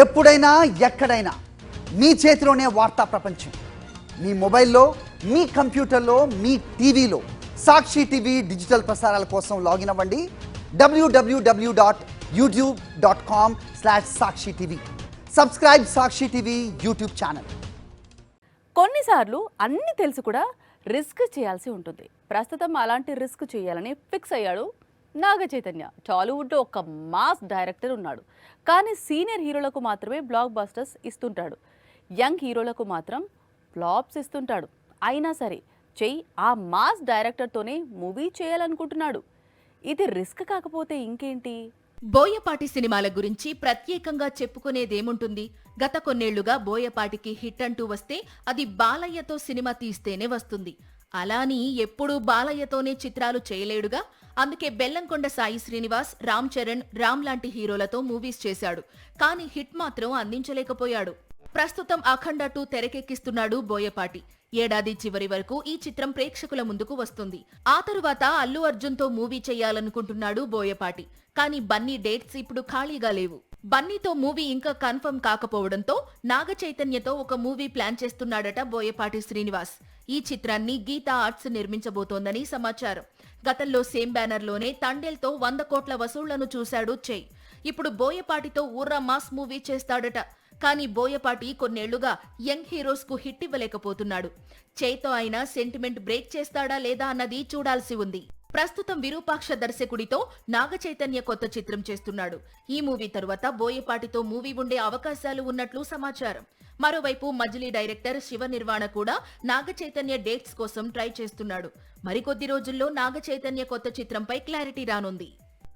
ఎప్పుడైనా ఎక్కడైనా మీ చేతిలోనే వార్తా ప్రపంచం. మీ మొబైల్లో, మీ కంప్యూటర్లో, మీ టీవీలో సాక్షి టీవీ డిజిటల్ ప్రసారాల కోసం లాగిన్ అవ్వండి. www.youtube.com/sakshi-tv. సబ్స్క్రైబ్ సాక్షి టీవీ యూట్యూబ్ ఛానల్. కొన్నిసార్లు అన్ని తెలిసి కూడా రిస్క్ చేయాల్సి ఉంటుంది. ప్రస్తుతం అలాంటి రిస్క్ చేయాలని ఫిక్స్ అయ్యాడు నాగ చైతన్య. టాలీవుడ్లో ఒక మాస్ డైరెక్టర్ ఉన్నాడు, కానీ సీనియర్ హీరోలకు మాత్రమే బ్లాక్ బస్టర్స్ ఇస్తుంటాడు, యంగ్ హీరోలకు మాత్రం ఫ్లాప్స్ ఇస్తుంటాడు. అయినా సరే ఆ మాస్ డైరెక్టర్తోనే మూవీ చేయాలనుకుంటున్నాడు. ఇది రిస్క్ కాకపోతే ఇంకేంటి? బోయపాటి సినిమాల గురించి ప్రత్యేకంగా చెప్పుకునేదేముంటుంది? గత కొన్నేళ్లుగా బోయపాటికి హిట్ అంటూ వస్తే అది బాలయ్యతో సినిమా తీస్తేనే వస్తుంది. అలాని ఎప్పుడూ బాలయ్యతోనే చిత్రాలు చేయలేడుగా. అందుకే బెల్లంకొండ సాయి శ్రీనివాస్, రామ్ చరణ్, రామ్ లాంటి హీరోలతో మూవీస్ చేశాడు, కానీ హిట్ మాత్రం అందించలేకపోయాడు. ప్రస్తుతం అఖండ 2 తెరకెక్కిస్తున్నాడు బోయపాటి. ఏడాది చివరి వరకు ఈ చిత్రం ప్రేక్షకుల ముందుకు వస్తుంది. ఆ తరువాత అల్లు అర్జున్ తో మూవీ చేయాలనుకుంటున్నాడు బోయపాటి, కానీ బన్నీ డేట్స్ ఇప్పుడు ఖాళీగా లేవు. బన్నీతో మూవీ ఇంకా కన్ఫర్మ్ కాకపోవడంతో నాగ చైతన్యతో ఒక మూవీ ప్లాన్ చేస్తున్నాడట బోయపాటి శ్రీనివాస్. ఈ చిత్రాన్ని గీతా ఆర్ట్స్ నిర్మించబోతోందని సమాచారం. గతంలో సేమ్ బ్యానర్ లోనే తండేల్తో 100 కోట్ల వసూళ్లను చూశాడు చెయ్. ఇప్పుడు బోయపాటితో ఊర్రా మాస్ మూవీ చేస్తాడట. కానీ బోయపాటి కొన్నేళ్లుగా యంగ్ హీరోస్ కు హిట్ ఇవ్వలేకపోతున్నాడు. చెయ్తో అయినా సెంటిమెంట్ బ్రేక్ చేస్తాడా లేదా అన్నది చూడాల్సి ఉంది. ప్రస్తుతం విరూపాక్ష దర్శకుడితో నాగ చైతన్య కొత్త చిత్రం చేస్తున్నాడు. ఈ మూవీ తరువాత బోయపాటితో మూవీ ఉండే అవకాశాలు ఉన్నట్లు సమాచారం. మరోవైపు మజిలీ డైరెక్టర్ శివ నిర్వాణ కూడా నాగ చైతన్య డేట్స్ కోసం ట్రై చేస్తున్నాడు. మరికొద్ది రోజుల్లో నాగ చైతన్య కొత్త చిత్రంపై క్లారిటీ రానుంది.